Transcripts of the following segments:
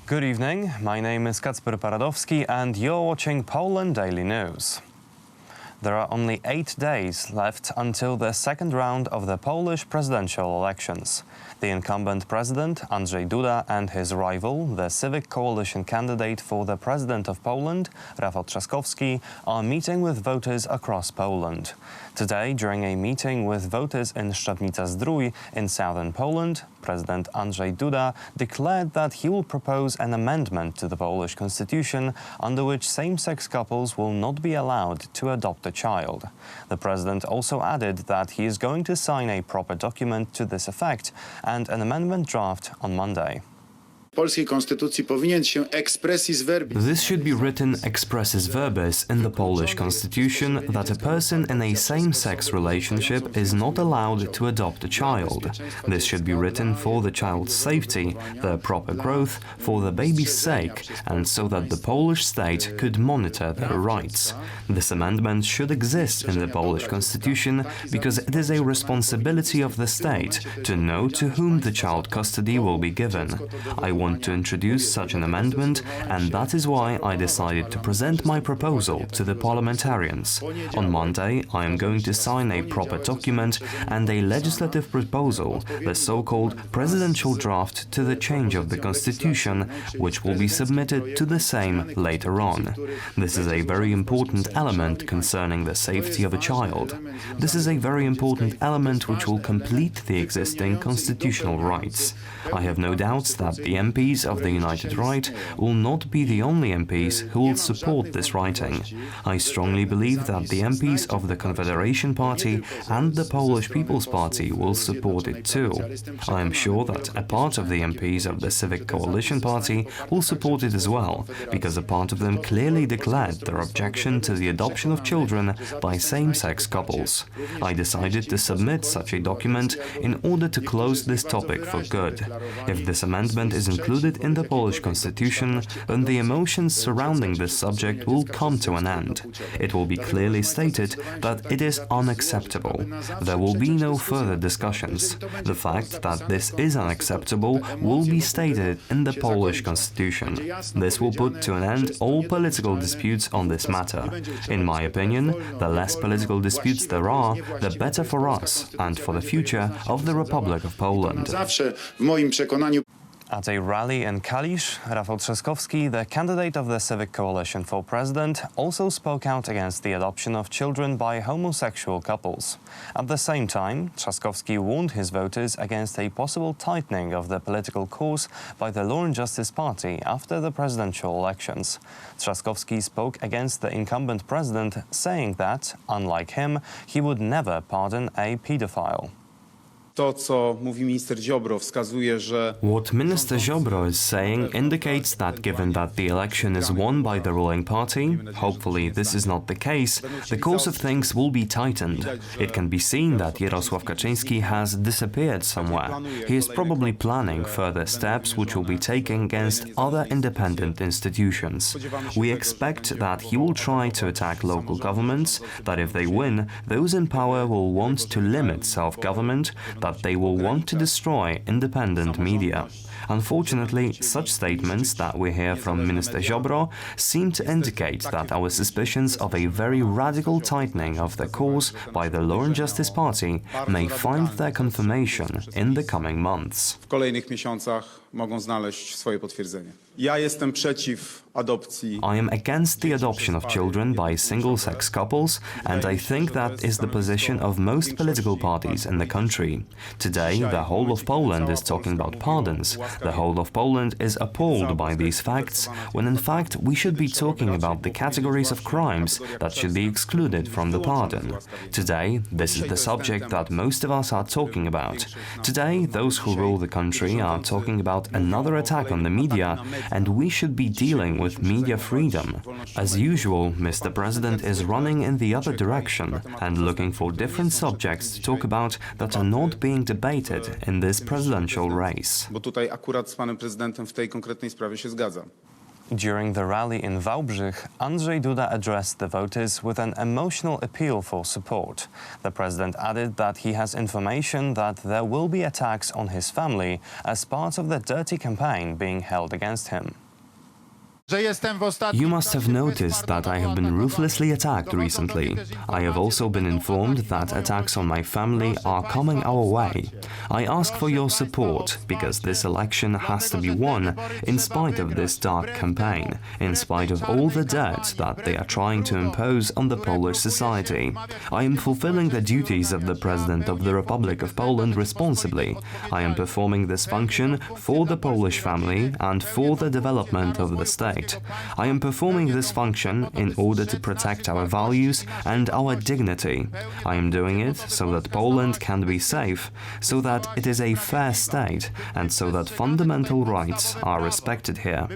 Good evening, my name is Kacper Paradowski and you're watching Poland Daily News. There are only 8 days left until the second round of the Polish presidential elections. The incumbent president, Andrzej Duda, and his rival, the Civic Coalition candidate for the president of Poland, Rafał Trzaskowski, are meeting with voters across Poland. Today, during a meeting with voters in Szczepnica-Zdrój in southern Poland, President Andrzej Duda declared that he will propose an amendment to the Polish constitution under which same-sex couples will not be allowed to adopt a child. The president also added that he is going to sign a proper document to this effect and an amendment draft on Monday. This should be written expressis verbis in the Polish constitution that a person in a same-sex relationship is not allowed to adopt a child. This should be written for the child's safety, their proper growth, for the baby's sake, and so that the Polish state could monitor their rights. This amendment should exist in the Polish constitution because it is a responsibility of the state to know to whom the child custody will be given. I want to introduce such an amendment, and that is why I decided to present my proposal to the parliamentarians. On Monday, I am going to sign a proper document and a legislative proposal, the so-called presidential draft to the change of the constitution, which will be submitted to the Sejm later on. This is a very important element concerning the safety of a child. This is a very important element which will complete the existing constitutional rights. I have no doubts that the MPs of the United Right will not be the only MPs who will support this writing. I strongly believe that the MPs of the Confederation Party and the Polish People's Party will support it too. I am sure that a part of the MPs of the Civic Coalition Party will support it as well, because a part of them clearly declared their objection to the adoption of children by same-sex couples. I decided to submit such a document in order to close this topic for good. If this amendment is included in the Polish constitution, then the emotions surrounding this subject will come to an end. It will be clearly stated that it is unacceptable. There will be no further discussions. The fact that this is unacceptable will be stated in the Polish constitution. This will put to an end all political disputes on this matter. In my opinion, the less political disputes there are, the better for us and for the future of the Republic of Poland. At a rally in Kalisz, Rafał Trzaskowski, the candidate of the Civic Coalition for president, also spoke out against the adoption of children by homosexual couples. At the same time, Trzaskowski warned his voters against a possible tightening of the political course by the Law and Justice Party after the presidential elections. Trzaskowski spoke against the incumbent president, saying that, unlike him, he would never pardon a pedophile. What Minister Ziobro is saying indicates that given that the election is won by the ruling party, hopefully this is not the case, the course of things will be tightened. It can be seen that Jarosław Kaczyński has disappeared somewhere. He is probably planning further steps which will be taken against other independent institutions. We expect that he will try to attack local governments, that if they win, those in power will want to limit self-government, that they will want to destroy independent media. Unfortunately, such statements that we hear from Minister Ziobro seem to indicate that our suspicions of a very radical tightening of the course by the Law and Justice Party may find their confirmation in the coming months. I am against the adoption of children by single-sex couples, and I think that is the position of most political parties in the country. Today, the whole of Poland is talking about pardons. The whole of Poland is appalled by these facts, when in fact we should be talking about the categories of crimes that should be excluded from the pardon. Today, this is the subject that most of us are talking about. Today, those who rule the country are talking about another attack on the media, and we should be dealing with media freedom. As usual, Mr. President is running in the other direction and looking for different subjects to talk about that are not being debated in this presidential race. During the rally in Wałbrzych, Andrzej Duda addressed the voters with an emotional appeal for support. The president added that he has information that there will be attacks on his family as part of the dirty campaign being held against him. You must have noticed that I have been ruthlessly attacked recently. I have also been informed that attacks on my family are coming our way. I ask for your support because this election has to be won in spite of this dark campaign, in spite of all the dirt that they are trying to impose on the Polish society. I am fulfilling the duties of the President of the Republic of Poland responsibly. I am performing this function for the Polish family and for the development of the state. I am performing this function in order to protect our values and our dignity. I am doing it so that Poland can be safe, so that it is a fair state, and so that fundamental rights are respected here.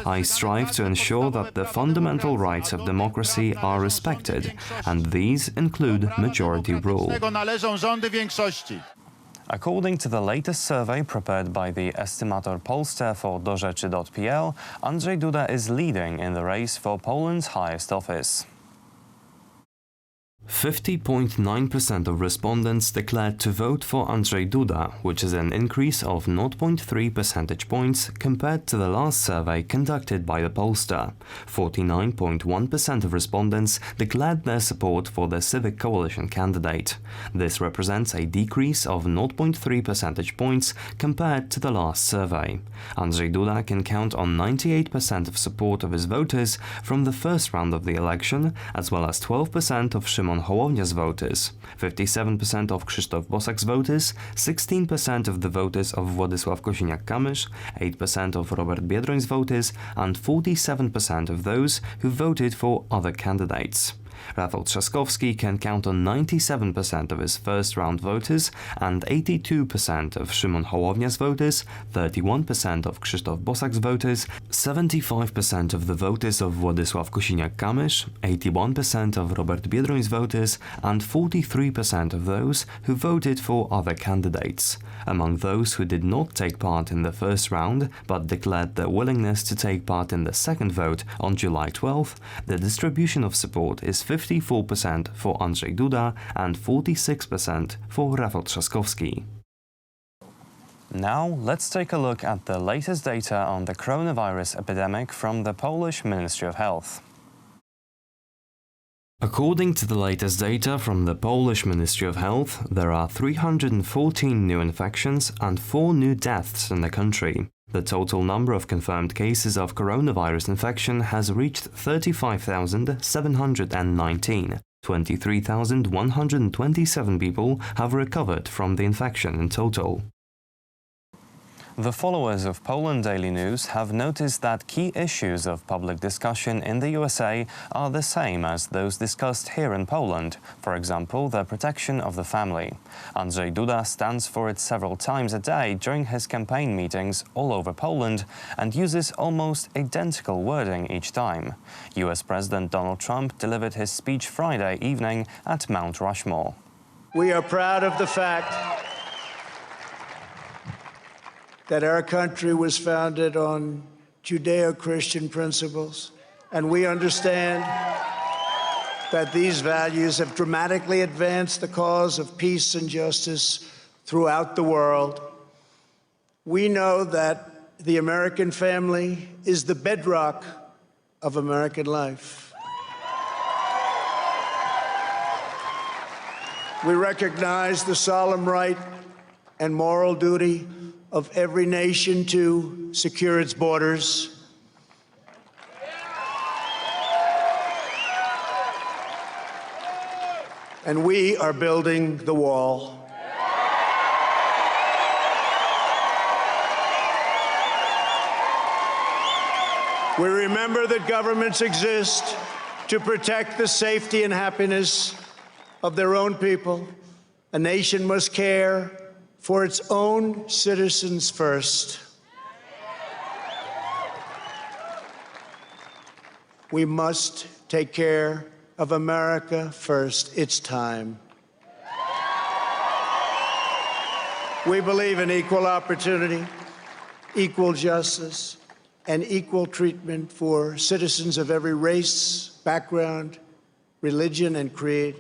I strive to ensure that the fundamental rights of democracy are respected, and these include majority rule. According to the latest survey prepared by the Estimator Polsce for dorzeczy.pl, Andrzej Duda is leading in the race for Poland's highest office. 50.9% of respondents declared to vote for Andrzej Duda, which is an increase of 0.3 percentage points compared to the last survey conducted by the pollster. 49.1% of respondents declared their support for the Civic Coalition candidate. This represents a decrease of 0.3 percentage points compared to the last survey. Andrzej Duda can count on 98% of support of his voters from the first round of the election, as well as 12% of Szymon Hołownia's voters, 57% of Krzysztof Bosak's voters, 16% of the voters of Władysław Kosiniak-Kamysz, 8% of Robert Biedroń's voters, and 47% of those who voted for other candidates. Rafał Trzaskowski can count on 97% of his first-round voters and 82% of Szymon Hołownia's voters, 31% of Krzysztof Bosak's voters, 75% of the voters of Władysław Kosiniak-Kamysz, 81% of Robert Biedroń's voters, and 43% of those who voted for other candidates. Among those who did not take part in the first round but declared their willingness to take part in the second vote on July 12th, the distribution of support is 54% for Andrzej Duda and 46% for Rafał Trzaskowski. Now, let's take a look at the latest data on the coronavirus epidemic from the Polish Ministry of Health. According to the latest data from the Polish Ministry of Health, there are 314 new infections and 4 new deaths in the country. The total number of confirmed cases of coronavirus infection has reached 35,719. 23,127 people have recovered from the infection in total. The followers of Poland Daily News have noticed that key issues of public discussion in the USA are the same as those discussed here in Poland, for example, the protection of the family. Andrzej Duda stands for it several times a day during his campaign meetings all over Poland and uses almost identical wording each time. US President Donald Trump delivered his speech Friday evening at Mount Rushmore. We are proud of the fact that our country was founded on Judeo-Christian principles, and we understand that these values have dramatically advanced the cause of peace and justice throughout the world. We know that the American family is the bedrock of American life. We recognize the solemn right and moral duty of every nation to secure its borders. And we are building the wall. We remember that governments exist to protect the safety and happiness of their own people. A nation must care for its own citizens first. We must take care of America first. It's time. We believe in equal opportunity, equal justice, and equal treatment for citizens of every race, background, religion, and creed.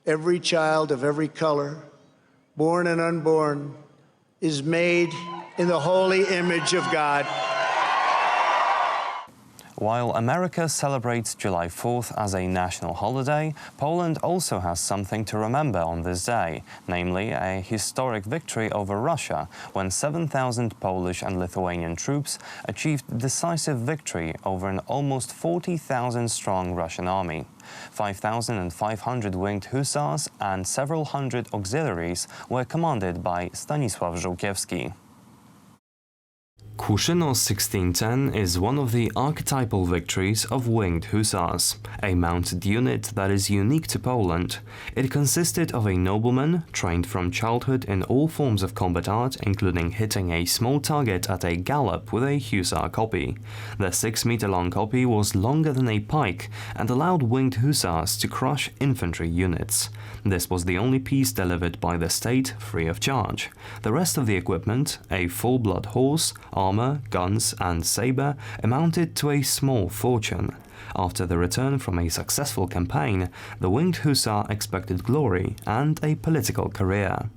Every child of every color, born and unborn, is made in the holy image of God. While America celebrates July 4th as a national holiday, Poland also has something to remember on this day, namely a historic victory over Russia when 7,000 Polish and Lithuanian troops achieved decisive victory over an almost 40,000-strong Russian army. 5,500 winged hussars and several hundred auxiliaries were commanded by Stanisław Żółkiewski. Kłuszyn 1610 is one of the archetypal victories of winged hussars, a mounted unit that is unique to Poland. It consisted of a nobleman trained from childhood in all forms of combat art, including hitting a small target at a gallop with a hussar copy. The 6-meter-long copy was longer than a pike and allowed winged hussars to crush infantry units. This was the only piece delivered by the state free of charge. The rest of the equipment, a full-blood horse, armor, guns, and saber, amounted to a small fortune. After the return from a successful campaign, the winged hussar expected glory and a political career.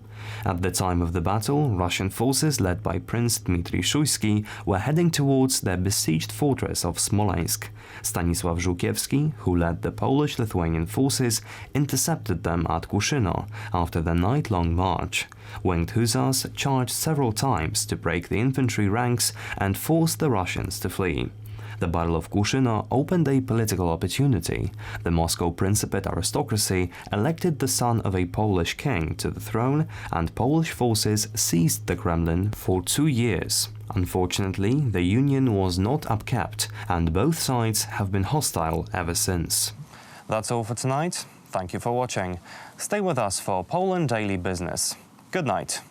At the time of the battle, Russian forces led by Prince Dmitry Szujski were heading towards their besieged fortress of Smolensk. Stanisław Żółkiewski, who led the Polish-Lithuanian forces, intercepted them at Kłuszyn after the night-long march. Winged hussars charged several times to break the infantry ranks and force the Russians to flee. The Battle of Kłuszyn opened a political opportunity. The Moscow Principate aristocracy elected the son of a Polish king to the throne, and Polish forces seized the Kremlin for 2 years. Unfortunately, the union was not upkept, and both sides have been hostile ever since. That's all for tonight. Thank you for watching. Stay with us for Poland Daily Business. Good night.